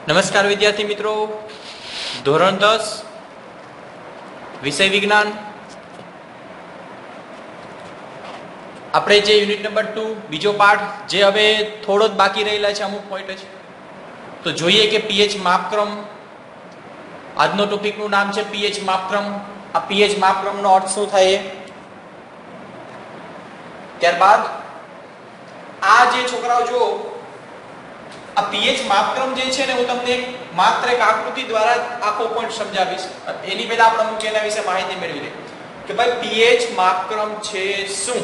નમસ્કાર વિદ્યાર્થી મિત્રો, ધોરણ 10 વિષય વિજ્ઞાન આપણે જે યુનિટ નંબર 2 બીજો પાઠ જે હવે થોડો જ બાકી રહેલા છે, અમુક પોઈન્ટ છે, તો જોઈએ કે પીએચ માપક્રમ. આજનો ટોપિકનું નામ છે પીએચ માપક્રમ. આ પીએચ માપક્રમનો અર્થ શું થાય ત્યારબાદ આ જે છોકરાઓ જો આ પીએચ માપક્રમ જે છે ને, હું તમને માત્ર એક આકૃતિ દ્વારા આખો પોઈન્ટ સમજાવીશ. એની પહેલા આપણે અમુક એના વિશે માહિતી મેળવી લઈએ કે ભાઈ પીએચ માપક્રમ છે શું.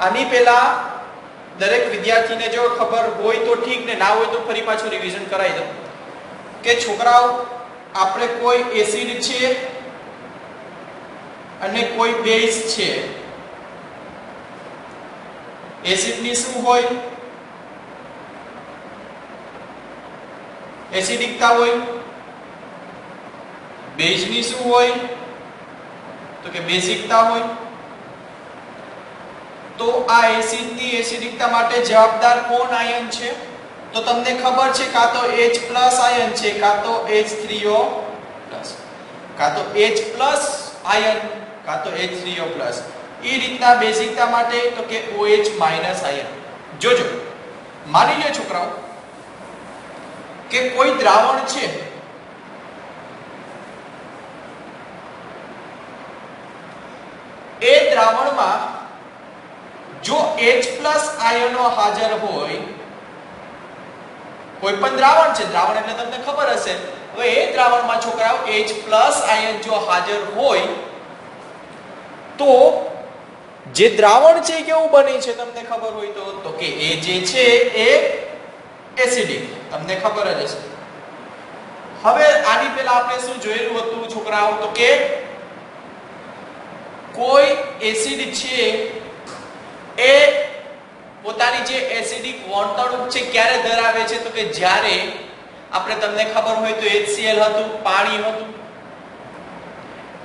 આની પહેલા દરેક વિદ્યાર્થીને જો ખબર હોય તો ઠીક, ને ના હોય તો ફરી પાછું રિવિઝન કરાવી દઉં કે છોકરાઓ આપણે કોઈ એસિડ છે અને કોઈ બેઝ છે. એસિડની શું હોય? એસિડિકતા હોય. બેઝની શું હોય? તો કે બેઝિકતા હોય. તો આ એસિડની એસિડિકતા માટે જવાબદાર કોણ આયન છે? તો તમને ખબર છે, કાં તો H+ આયન છે, કાં તો H3O+, કાં તો H+ આયન, કાં તો H3O+. એ રીતના બેઝિકતા માટે તો કે OH- આયન. જોજો, માની લો છોકરાઓ કે કોઈ દ્રાવણ છે, એ દ્રાવણમાં જો H+ આયનો હાજર હોય, કોઈ પણ દ્રાવણ છે, દ્રાવણ એટલે તમને ખબર હશે, હવે એ દ્રાવણમાં છોકરાઓ H+ આયન જો હાજર હોય તો જે દ્રાવણ છે કેવું બને છે તમને ખબર હોય તો કે એ જે છે એ એસિડિક. તમને ખબર જ હશે. હવે આની પહેલા આપણે શું જોયેલું હતું છોકરાઓ? તો કે કોઈ એસિડ છે એ પોતાની જે એસિડિક વર્તણૂક છે ક્યારે ધરાવે છે? તો કે જ્યારે આપણે, તમને ખબર હોય તો HCl હતું, પાણી હતું,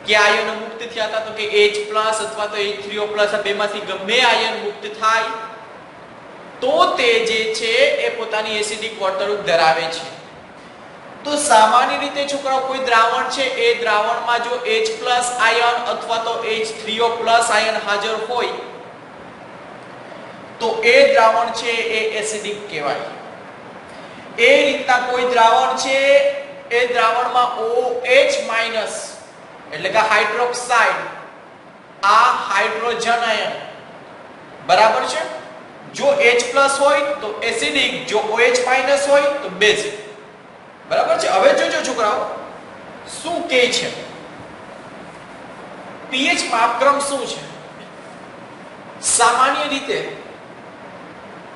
કે આયનો મુક્ત થયા હતા, તો કે H+ અથવા તો H3O+ આ બેમાંથી ગમે આયન મુક્ત થાય તો તે જે છે એ પોતાની એસિડિક વર્તણૂક ધરાવે છે. તો સામાન્ય રીતે છોકરાઓ કોઈ દ્રાવણ છે, એ દ્રાવણમાં જો H+ આયન અથવા તો H3O+ આયન હાજર હોય તો એ દ્રાવણ છે એ એસિડિક કહેવાય. એ રીતના કોઈ દ્રાવણ છે, એ દ્રાવણમાં OH- એટલે કે હાઇડ્રોક્સાઇડ, આ હાઇડ્રોજન આયન, બરાબર છે. જો H+ હોય તો એસિડિક, જો OH- હોય તો બેઝિક, બરાબર છે. હવે જોજો છોકરાઓ શું કહે છે, પીએચ માપક્રમ શું છે. સામાન્ય રીતે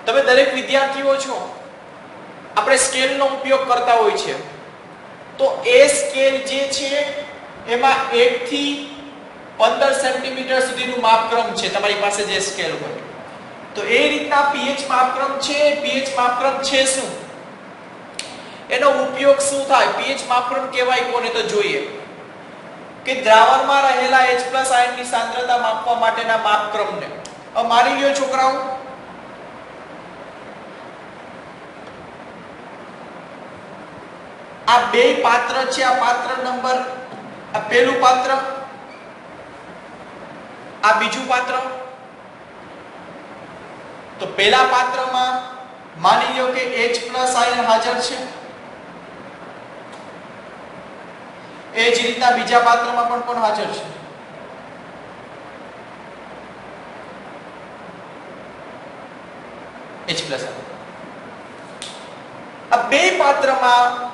તમે દરેક વિદ્યાર્થીઓ છો, આપણે સ્કેલનો ઉપયોગ કરતા હોય છે, તો એ સ્કેલ જે છે એમાં 1 થી 15 સેન્ટીમીટર સુધીનું માપક્રમ છે તમારી પાસે જે સ્કેલ હોય. તો એ રીતના પીએચ માપક્રમ છે. પીએચ માપક્રમ છે શું, એનો ઉપયોગ શું થાય? પીએચ માપક્રમ કહેવાય કોને? તો જોઈએ કે દ્રાવણમાં રહેલા H+ આયનની સાંદ્રતા માપવા માટેના માપક્રમને. હવે માની લ્યો છોકરાઓ, આ બે પાત્ર છે, આ પાત્ર નંબર, આ પહેલું પાત્ર, આ બીજું પાત્ર. તો પહેલા પાત્રમાં માની લો કે H+ આયન હાજર છે. એ જ રીતના બીજા પાત્રમાં પણ કોણ હાજર છે? H+. આ બે પાત્રમાં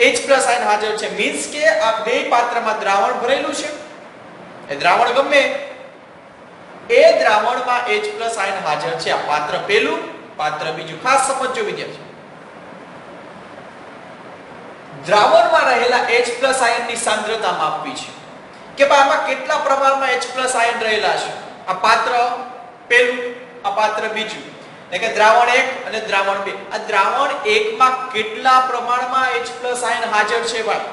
H+ આયન હાજર છે, મીન્સ કે આ બે પાત્રમાં દ્રાવણ ભરેલું છે. એ દ્રાવણ ગમે એ દ્રાવણમાં H+ આયન હાજર છે. આ પાત્ર પહેલું, પાત્ર બીજું. ખાસ સમજજો વિદ્યાર્થીઓ, દ્રાવણમાં રહેલા H+ આયનની સાંદ્રતા માપવી છે કે ભાઈ આમાં કેટલા પ્રમાણમાં H+ આયન રહેલા છે. આ પાત્ર પહેલું, આ પાત્ર બીજું, એટલે કે દ્રાવણ 1 અને દ્રાવણ 2. આ દ્રાવણ 1 માં કેટલા પ્રમાણમાં H+ આયન હાજર છે ભાઈ?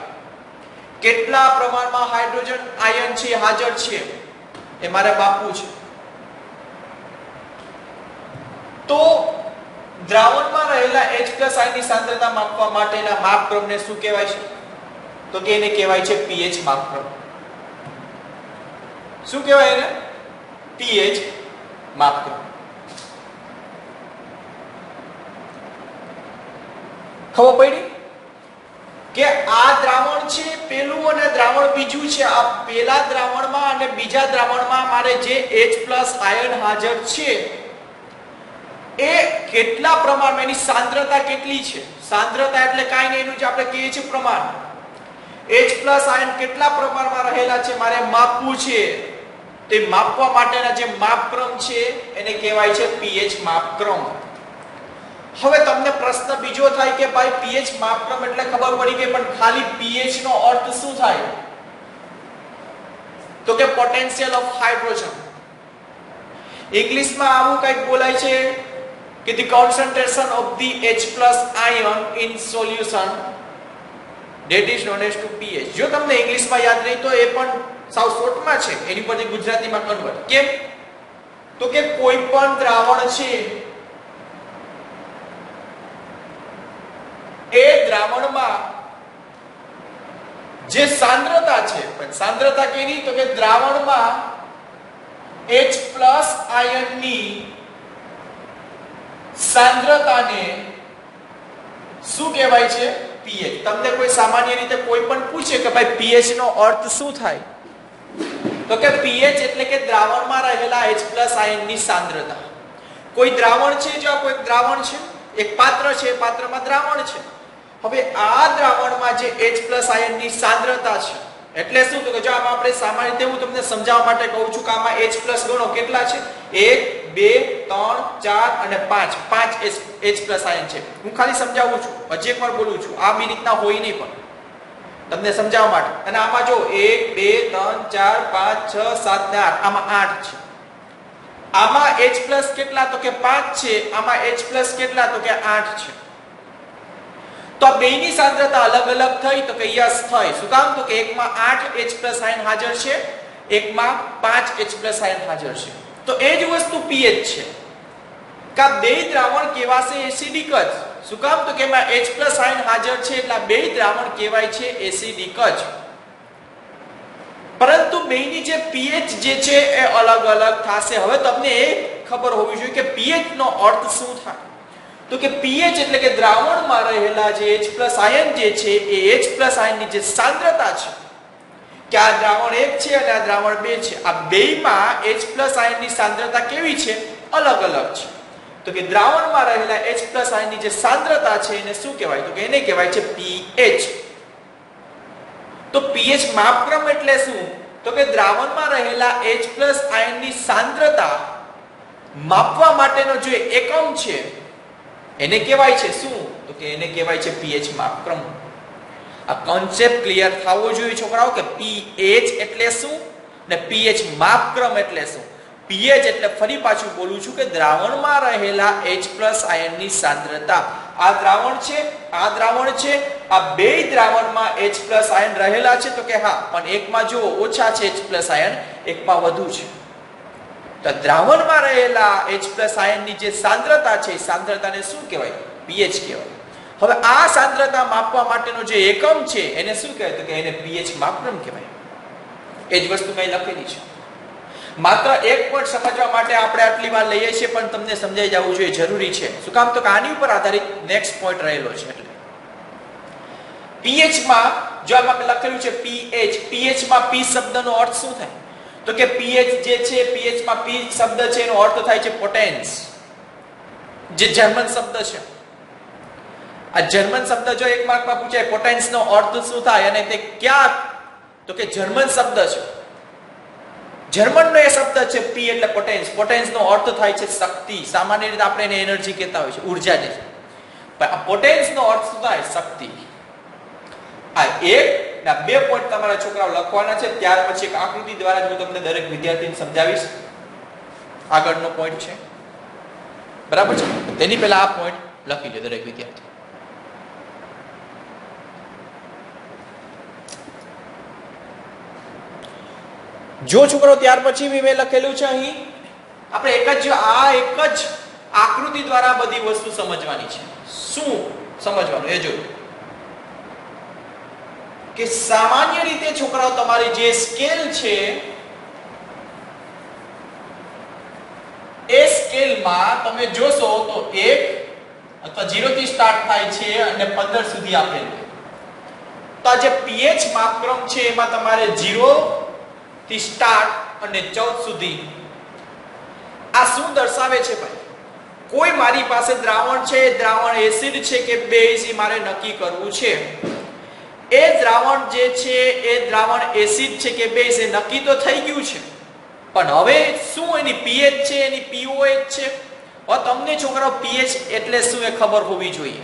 કેટલા પ્રમાણમાં હાઇડ્રોજન આયન છે હાજર છે એ મારે માપવું છે. તો દ્રાવણમાં રહેલા H+ આયનની સાંદ્રતા માપવા માટેના માપક્રમને શું કહેવાય છે? તો કે એને કહેવાય છે pH માપક્રમ. શું કહેવાય એને? pH માપક્રમ. ખબર પડી કે આ દ્રાવણ છે પેલું અને દ્રાવણ બીજું છે. આ પેલા દ્રાવણમાં અને બીજા દ્રાવણમાં મારે જે H+ આયન હાજર છે એ કેટલા પ્રમાણમાં, એની સાંદ્રતા કેટલી છે? સાંદ્રતા એટલે કાઈ નહીં, એનું જે આપણે કહીએ છીએ પ્રમાણ. H+ આયન કેટલા પ્રમાણમાં રહેલા છે મારે માપવું છે. તે માપવા માટેના જે માપક્રમ છે એને કહેવાય છે pH માપક્રમ. હવે તમને પ્રશ્ન બીજો થાય કે ભાઈ pH માપક્રમ એટલે ખબર પડી કે પણ ખાલી pH નો અર્થ શું થાય? તો કે પોટેન્શિયલ ઓફ હાઇડ્રોજન. ઇંગ્લિશમાં આવું કંઈક બોલાય છે કે the concentration of the H+ ion in solution that is known as to pH. જો તમને ઇંગ્લિશમાં યાદ નહીં તો એ પણ સાવ શોર્ટમાં છે, એની પરથી ગુજરાતીમાં કન્વર્ટ. કેમ? તો કે કોઈ પણ દ્રાવણ છે એ દ્રાવણમાં જે સાંદ્રતા છે, પણ સાંદ્રતા કેની? તો કે દ્રાવણમાં H+ આયનની સાંદ્રતાને શું કહેવાય છે? pH. તમને કોઈ સામાન્ય રીતે કોઈ પણ પૂછે કે ભાઈ pH નો અર્થ શું થાય? તો કે pH એટલે કે દ્રાવણમાં રહેલા H+ આયનની સાંદ્રતા. કોઈ દ્રાવણ છે, જો કોઈ દ્રાવણ છે, એક પાત્ર છે, પાત્રમાં દ્રાવણ છે. હવે આ દ્રાવણમાં જે H+ આયનની સાંદ્રતા છે એટલે શું? તો કે જો આમાં આપણે સામાન્ય રીતે હું તમને સમજાવવા માટે કહું છું કે આમાં H+ ગણો કેટલા છે? 1 2 3 4 અને 5. 5 H+ આયન છે. હું ખાલી સમજાવું છું, હજી એકવાર બોલું છું. આ બી રીતના હોય નહીં પણ તમને સમજાવવા માટે. અને આમાં જો 1 2 3 4 5 6 7 ને 8, આમાં 8 છે. આમાં H+ કેટલા? તો કે 5 છે. આમાં H+ કેટલા? તો કે 8 છે. તો આ બેયની સાંદ્રતા અલગ અલગ થઈ તો કે યસ થઈ. શું કામ? તો કે એકમાં 8 H+ આયન હાજર છે, એકમાં 5 H+ આયન હાજર છે. તો એ જ વસ્તુ pH છે. કે આ બે દ્રાવણ કેવા છે? એસિડિક જ. શું કામ? તો કે એમાં H+ આયન હાજર છે એટલે આ બે દ્રાવણ કહેવાય છે એસિડિક જ. પરંતુ બેયની જે pH જે છે એ અલગ અલગ થશે. હવે તમને એ ખબર હોવી જોઈએ કે pH નો અર્થ શું થાય? તો કે pH એટલે કે દ્રાવણમાં રહેલા જે H+ આયન જે છે એ H+ આયનની જે સાંદ્રતા છે, કે આ દ્રાવણ 1 છે અને આ દ્રાવણ 2 છે, આ બેયમાં H+ આયનની સાંદ્રતા કેવી છે? અલગ અલગ છે. તો કે દ્રાવણમાં રહેલા H+ આયનની જે સાંદ્રતા છે એને શું કહેવાય? તો કે એને કહેવાય છે pH. તો pH માપક્રમ એટલે શું? તો કે દ્રાવણમાં રહેલા H+ આયનની સાંદ્રતા માપવા માટેનો જે એકમ છે એને કહેવાય છે શું? તો કે એને કહેવાય છે pH માપક્રમ. આ કોન્સેપ્ટ ક્લિયર થવો જોઈએ છોકરાઓ કે pH એટલે શું ને pH માપક્રમ એટલે શું. pH એટલે ફરી પાછું બોલું છું કે દ્રાવણમાં રહેલા H+ આયનની સાંદ્રતા. આ દ્રાવણ છે, આ દ્રાવણ છે, આ બે દ્રાવણમાં H+ આયન રહેલા છે તો કે હા, પણ એકમાં જો ઓછા છે H+ આયન, એકમાં વધુ છે. તો દ્રાવણમાં રહેલા H+ આયનની જે સાંદ્રતા છે, સાંદ્રતાને શું કહેવાય? pH કહેવાય. હવે આ સાંદ્રતા માપવા માટેનો જે એકમ છે એને શું કહેવાય? તો કે એને pH માપક્રમ કહેવાય. એ જ વસ્તુ મેં લખેલી છે. માત્ર એક પોઈન્ટ સમજવા માટે આપણે આટલી વાર લઈએ છીએ, પણ તમને સમજાઈ જવું જોઈએ, જરૂરી છે. શું કામ? તો કે આની ઉપર આધારિત નેક્સ્ટ પોઈન્ટ રહેલો છે. એટલે pH માં જો આમાં લખેલું છે pH, pH માં p શબ્દનો અર્થ શું થાય? તો કે pH જે છે, pH માં p શબ્દ છે એનો અર્થ થાય છે પોટેન્સ, જે જર્મન શબ્દ છે. આ જર્મન શબ્દ જો એક માર્કમાં પૂછાય પોટેન્સ નો અર્થ શું થાય અને તે ક્યાં? તો કે જર્મન શબ્દ છે. જર્મનનો એ શબ્દ છે p એટલે પોટેન્સ. પોટેન્સ નો અર્થ થાય છે શક્તિ. સામાન્ય રીતે આપણે એને એનર્જી કહેતા હોય છે, ઉર્જા જે છે. પણ આ પોટેન્સ નો અર્થ શું થાય? શક્તિ. આ એક ના બે પોઈન્ટ તમારા છોકરાઓ લખવાના છે. ત્યાર પછી એક આકૃતિ દ્વારા હું તમને દરેક વિદ્યાર્થીને સમજાવીશ. આગળનો પોઈન્ટ છે, બરાબર છે? તેની પહેલા આ પોઈન્ટ લખી લે દરેક વિદ્યાર્થી. જો છોકરો ત્યાર પછી મેં લખેલું છે અહીં આપણે એક જ આકૃતિ દ્વારા બધી વસ્તુ સમજવાની છે. શું સમજવાનું એ જોયું કે સામાન્ય રીતે છોકરાઓ તમારી જે સ્કેલ છે એ સ્કેલમાં તમે જોશો તો 1 અથવા 0 થી સ્ટાર્ટ થાય છે અને 15 સુધી આપેલ છે. તો આ જે pH માપક્રમ છે એમાં તમારે 0 થી સ્ટાર્ટ અને 14 સુધી આ શું દર્શાવે છે ભાઈ? કોઈ મારી પાસે દ્રાવણ છે, દ્રાવણ એસિડ છે કે બેઝ એ મારે નક્કી કરવું છે. એ દ્રાવણ જે છે એ દ્રાવણ એસિડ છે કે બેઝ એ નક્કી તો થઈ ગયું છે, પણ હવે શું એની pH છે, એની pOH છે. હવે તમને છોકરાઓ pH એટલે શું એ ખબર હોવી જોઈએ,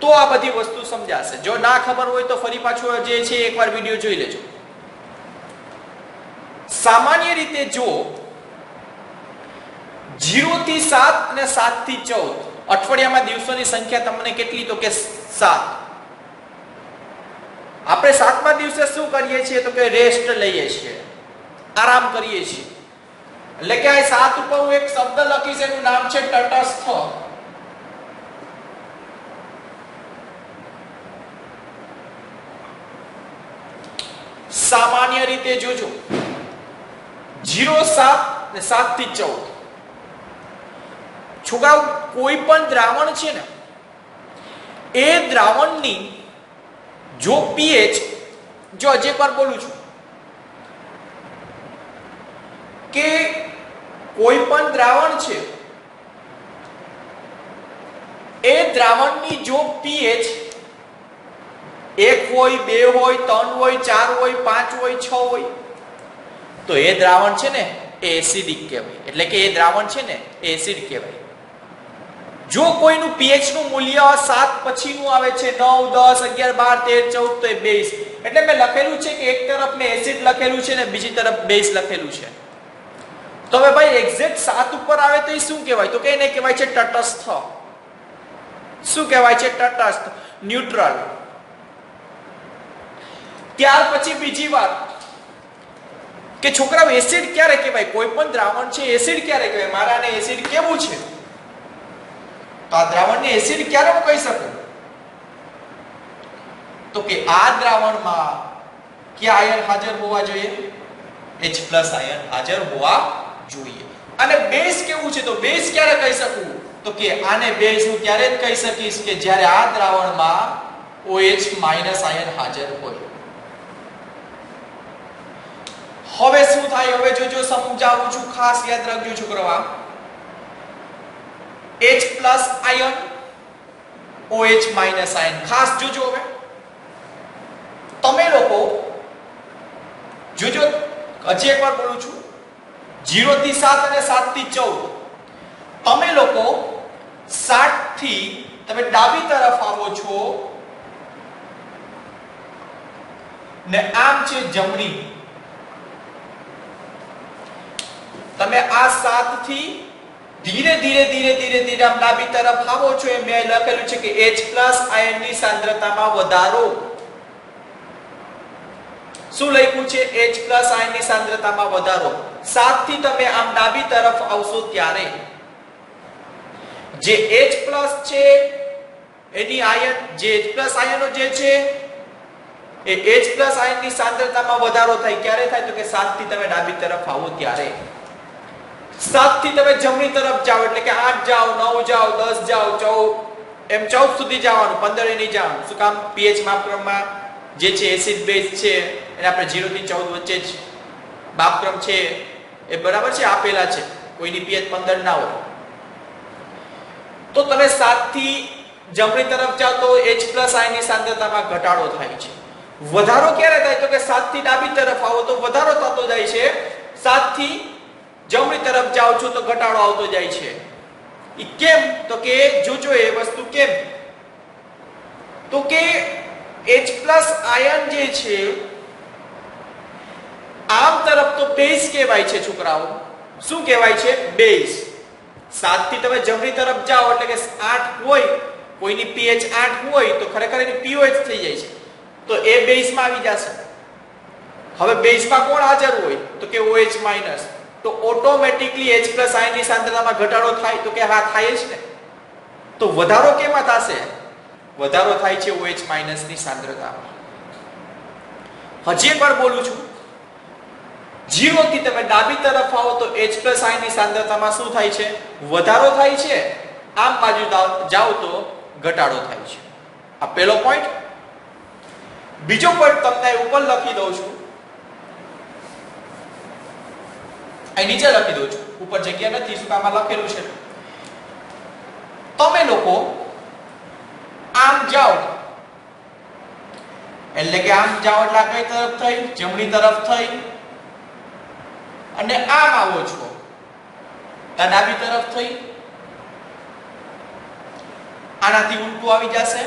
તો આ બધી વસ્તુ સમજાશે. જો ના ખબર હોય તો ફરી પાછો જે છે એકવાર વિડિયો જોઈ લેજો. સામાન્ય રીતે જો 0 થી 7 અને 7 થી 14 અઠવાડિયામાં દિવસોની સંખ્યા તમને કેટલી? તો કે 7. આપણે 7મા દિવસે શું કરીએ છીએ? તો કે રેસ્ટ લઈએ છીએ, આરામ કરીએ છીએ. એટલે કે આ 7 ઉપર હું એક શબ્દ લખીશ, એનું નામ છે તટસ્થ. સામાન્ય રીતે જોજો 0 7 અને 7 થી 14 છોકરાઓ કોઈ પણ દ્રાવણ છે ને એ દ્રાવણની જો pH, જો અજય પર બોલું છું કે કોઈ પણ દ્રાવણ છે એ દ્રાવણની જો pH 1 હોય, 2 હોય, 3 હોય, 4 હોય, 5 હોય, 6 હોય, તો એ દ્રાવણ છે ને એ એસિડિક કહેવાય. એટલે કે એ દ્રાવણ છે ને એ એસિડ કહેવાય. જો કોઈનું pH નું મૂલ્ય 7 પછીનું આવે છે, 9 10 11 12 13 14, તો એ બેઝ. એટલે મેં લખેલું છે કે એક તરફ મેં એસિડ લખેલું છે ને બીજી તરફ બેઝ લખેલું છે. તો હવે ભાઈ એક્ઝેક્ટ 7 ઉપર આવે તો એ શું કહેવાય? તો કે એને કહેવાય છે તટસ્થ. શું કહેવાય છે? તટસ્થ, ન્યુટ્રલ. ત્યાર પછી બીજી વાત કે છોકરાઓ એસિડ ક્યારે કહેવાય? કોઈ પણ દ્રાવણ છે એસિડ ક્યારે કહેવાય? મારે આને એસિડ કેવું છે, તો આ દ્રાવણને એસિડ ક્યારે હું કહી શકું? તો કે આ દ્રાવણમાં કયા આયન હાજર હોવા જોઈએ? H+ આયન હાજર હોવા જોઈએ. અને બેઝ કેવું છે? તો બેઝ ક્યારે કહી શકું? તો કે આને બેઝ હું ત્યારે જ કહી શકીશ કે જ્યારે આ દ્રાવણમાં OH- આયન હાજર હોય. હવે શું થાય? હવે જોજો, સમજાવું છું, ખાસ યાદ રાખજો છોકરાઓ. H+ આયન, OH- આયન, ખાસ જોજો. હવે તમે લોકો જોજો, હજી એકવાર બોલું છું, 0 થી 7 અને 7 થી 14 તમે લોકો 7 થી તમે ડાબી તરફ આવો છો ને આમ છે જમણી. તમે આ 7 થી ધીરે ધીરે આમ ડાબી તરફ આવો છો. એ મેં લખેલું છે કે H+ આયનની સાંદ્રતામાં વધારો. શું લખ્યું છે? H+ આયનની સાંદ્રતામાં વધારો. 7 થી તમે આમ ડાબી તરફ આવશો ત્યારે જે H+ છે એની આયન, જે H+ આયનો જે છે એ H+ આયનની સાંદ્રતામાં વધારો થાય. ક્યારે થાય? તો કે 7 થી તમે ડાબી તરફ આવો ત્યારે. 7 થી તમે જમણી તરફ જાઓ એટલે કે 8 જાઓ, 9 જાઓ, 10 જાઓ, 14, એમ 14 સુધી જવાનું, 15 એ નહીં જવાનું. શું કામ? pH માપક્રમમાં જે છે એસિડ બેઝ છે એને આપણે 0 થી 14 વચ્ચે જ માપક્રમ છે એ બરાબર છે આપેલા છે. કોઈની pH 15 ના હોય તો તમે 7 થી જમણી તરફ જાઓ તો H+ આયનની સાંદ્રતામાં ઘટાડો થાય છે. વધારો ક્યારે થાય? તો કે 7 થી ડાબી તરફ આવો તો વધારો થતો જાય છે, 7 થી જમણી તરફ જાઓ છો તો ઘટાડો આવતો જાય છે. ઈ કેમ? તો કે જોજો એ વસ્તુ કેમ. તો કે H+ આયન જે છે આમ તરફ તો બેઝ કહેવાય છે છોકરાઓ. શું કહેવાય છે? બેઝ. 7 થી તમે જમણી તરફ જાઓ એટલે કે 8 હોય, કોઈની pH 8 હોય તો ખરેખર એની pOH થઈ જાય છે, તો એ બેઝમાં આવી જશે. હવે બેઝમાં કોણ હાજર હોય? તો કે OH-. તો ઓટોમેટિકલી H+ આયનની સાંદ્રતામાં ઘટાડો થાય તો કે હા થાય જ ને. તો વધારો કેમાં થશે? વધારો થાય છે OH- ની સાંદ્રતામાં. હજી એકવાર બોલું છું, 0 થી તમે ડાબી તરફ આવો તો H+ આયનની સાંદ્રતામાં શું થાય છે? વધારો થાય છે. આમ બાજુ જાઓ તો ઘટાડો થાય છે. આ પહેલો પોઈન્ટ. બીજો પોઈન્ટ તમને ઉપર લખી દઉં છું, અહીં નીચે લખી દઉં છું, ઉપર જગ્યા નથી શું કામ લખેલું છે. તમે લોકો આમ જાઓ એટલે કે આમ જાઓ એટલે આ કઈ તરફ થઈ? જમણી તરફ થઈ. અને આમ આવો છો તો ડાબી તરફ થઈ. આનાથી ઉલટું આવી જશે.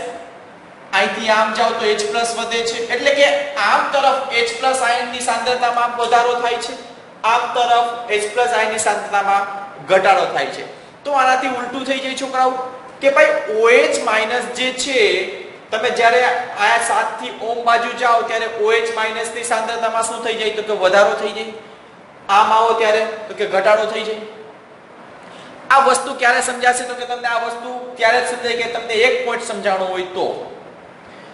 અહીંથી આમ જાઓ તો H+ વધે છે, એટલે કે આમ તરફ H+ આયનની સાંદ્રતામાં વધારો થાય છે, આમ તરફ H+ આયનની સાંદ્રતામાં ઘટાડો થાય છે. તો આનાથી ઉલટું થઈ જાય છોકરાઓ કે ભાઈ OH- જે છે, તમે જ્યારે આ 7 થી ઓમ બાજુ જાઓ ત્યારે OH- ની સાંદ્રતામાં શું થઈ જાય? તો કે વધારો થઈ જાય. આમ આવો ત્યારે તો કે ઘટાડો થઈ જાય. આ વસ્તુ ક્યારે સમજાશે? તો કે તમને આ વસ્તુ ત્યારે જ સમજાય કે તમને એક પોઈન્ટ સમજાણો હોય તો.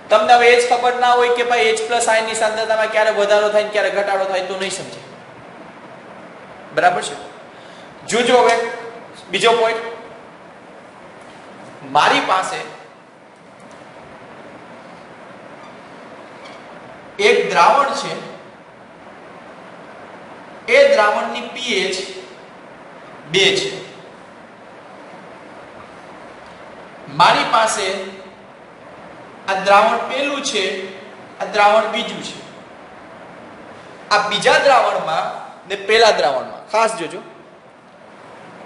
તમને હવે એ જ ખબર ના હોય કે ભાઈ H+ આયનની સાંદ્રતામાં ક્યારે વધારો થાય ને ક્યારે ઘટાડો થાય તો નહીં સમજાય. બરાબર છે? જોજો હવે બીજો પોઈન્ટ. મારી પાસે એક દ્રાવણ છે, એ દ્રાવણની pH 2 છે. મારી પાસે આ દ્રાવણ પહેલું છે, આ દ્રાવણ બીજું છે. આ બીજા દ્રાવણમાં ને પહેલા દ્રાવણમાં ખાસ જોજો,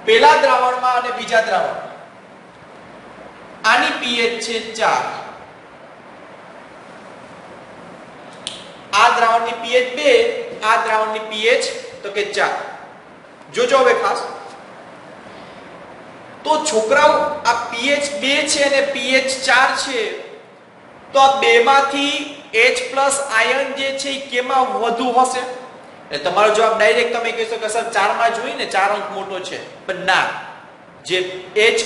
પહેલા દ્રાવણમાં અને બીજા દ્રાવણમાં આની pH છે 4, આ દ્રાવણની pH 2, આ દ્રાવણની pH તો કે 4. જોજો હવે ખાસ. તો છોકરાઓ આ pH 2 છે અને pH 4 છે, તો આ બેમાંથી H+ આયન જે છે એ કેમાં વધુ હશે? એટલે તમારો જવાબ ડાયરેક્ટ તમે કહેશો કે સર 4 માં જોઈ ને 4 અંક મોટો છે, પણ ના. જે H+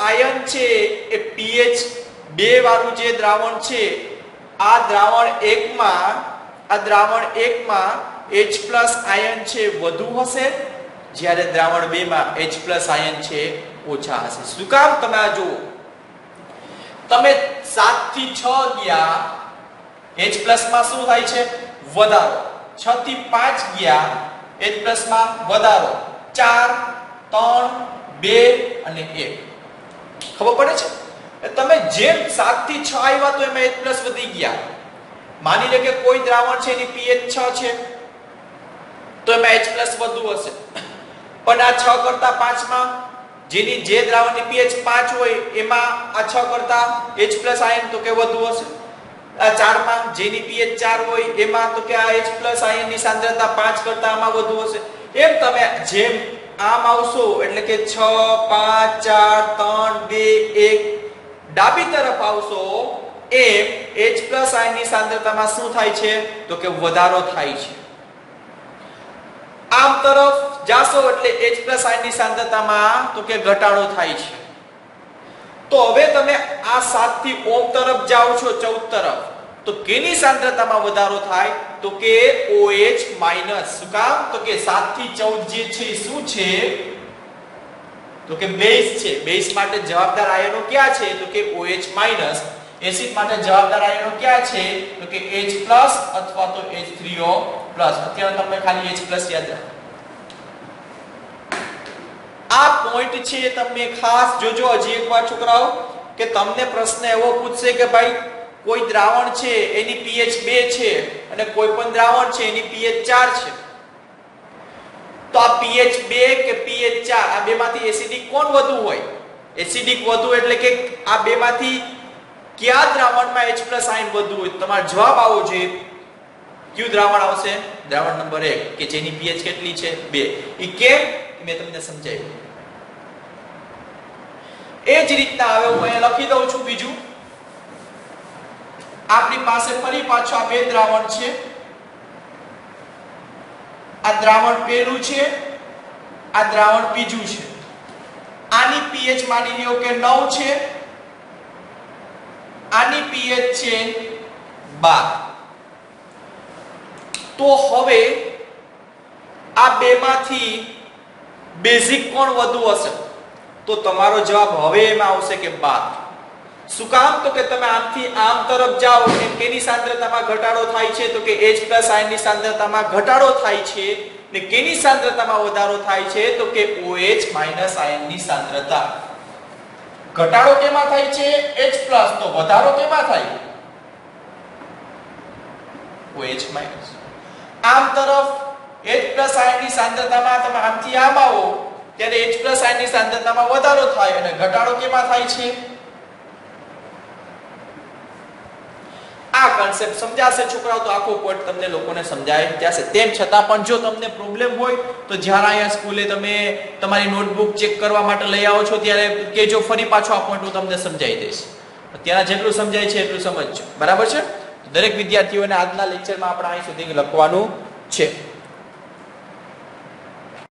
આયન છે એ pH 2 વાળું જે દ્રાવણ છે, આ દ્રાવણ 1 માં H+ આયન છે વધુ હશે, જ્યારે દ્રાવણ 2 માં H+ આયન છે ઓછા હશે. શું કામ? તમે આ જુઓ, તમે 7 થી 6 ગયા H+ માં શું થાય છે? વધારો. 6 થી 5 ગયા H+ માં વધારો. 4, 3, 2 અને 1. ખબર પડે છે? તમે જેમ 7 થી 6 આવ્યા તો એમાં H+ વધી ગયા. માની લો કે કોઈ દ્રાવણ છે એની pH 6 છે, તો એમાં H+ વધુ હશે. પણ આ 6 કરતા 5 માં જેની જે દ્રાવણની pH 5 હોય એમાં આ 6 કરતા H+ આયન તો કે વધુ હશે. આ 4 માં જેની pH 4 હોય એમાં તો કે આ H+ આયનની સાંદ્રતા 5 કરતા આમાં વધુ હશે. એમ તમે જેમ આમ આવશો એટલે કે 6, 5, 4, 3, 2, 1 ડાબી તરફ આવશો એમ H+ આયનની સાંદ્રતામાં શું થાય છે? તો કે વધારો થાય છે. આમ તરફ જાશો એટલે H+ આયનની સાંદ્રતામાં તો કે ઘટાડો થાય છે. તો હવે તમે આ 7 થી ઓમ તરફ જાઓ છો 14 તરફ, તો કેની સાંદ્રતામાં વધારો થાય? તો કે OH-. શું કામ? તો કે 7 થી 14 જે છે શું છે? તો કે બેઝ છે. બેઝ માટે જવાબદાર આયનો ક્યાં છે? તો કે OH-. એસિડ માટે જવાબદાર આયનો ક્યાં છે? તો કે H+ અથવા તો H3O+. અત્યારે તમને ખાલી H+ યાદ રાખો. આ પોઈન્ટ છે તમે ખાસ જોજો. હજી એકવાર છોકરાઓ, કે તમને પ્રશ્ન એવો પૂછશે કે ભાઈ કોઈ દ્રાવણ છે એની pH 2 છે અને કોઈ પણ દ્રાવણ છે એની pH 4 છે, તો આ pH 2 કે pH 4 આ બેમાંથી એસિડિક કોણ વધુ હોય? એસિડિક વધુ એટલે કે આ બેમાંથી કયા દ્રાવણમાં H+ આયન વધુ હોય? તમારો જવાબ આવો જોઈએ. કયું દ્રાવણ આવશે? દ્રાવણ નંબર 1 કે જેની pH કેટલી છે? 2. ઈ કેમ? મેં તમને સમજાવ્યું. એ જ રીતના હવે હું અહીંયા લખી દઉં છું બીજું. આપણી પાસે ફરી પાછો આ બે દ્રાવણ છે. આ દ્રાવણ પહેલું છે આ દ્રાવણ બીજું છે, આની pH માની લ્યો કે 9 છે, આની pH છે 12. તો હવે આ બેમાંથી બેઝિક કોણ વધુ હશે? તો તમારો જવાબ હવે એમાં આવશે કે 12. શું કામ? તો કે તમે આમથી આમ તરફ જાઓ કે કેની સાંદ્રતામાં ઘટાડો થાય છે? તો કે H+ આયનની સાંદ્રતામાં ઘટાડો થાય છે ને કેની સાંદ્રતામાં વધારો થાય છે? તો કે OH- આયનની સાંદ્રતા. ઘટાડો કેમાં થાય છે? H+ તો વધારો કેમાં થાય? OH-. આમ તરફ H+ આયનની સાંદ્રતામાં તમે આમથી આમ આવો ત્યારે H+ આયનની સાંદ્રતામાં વધારો થાય અને ઘટાડો કેમાં થાય છે? આ કન્સેપ્ટ સમજાશે છોકરાઓ તો આખો પોઈન્ટ તમને લોકોને સમજાય જશે. તેમ છતાં પણ જો તમને પ્રોબ્લેમ હોય તો જ્યારે અહીંયા સ્કૂલે તમે તમારી નોટબુક ચેક કરવા માટે લઈ આવો છો ત્યારે કેજો, ફરી પાછો આ પોઈન્ટ હું તમને સમજાવી દઈશ. અત્યારે જેટલું સમજાય છે એટલું સમજજો. બરાબર છે? દરેક વિદ્યાર્થીઓને આજના લેક્ચરમાં આપણે અહીં સુધી લખવાનું છે.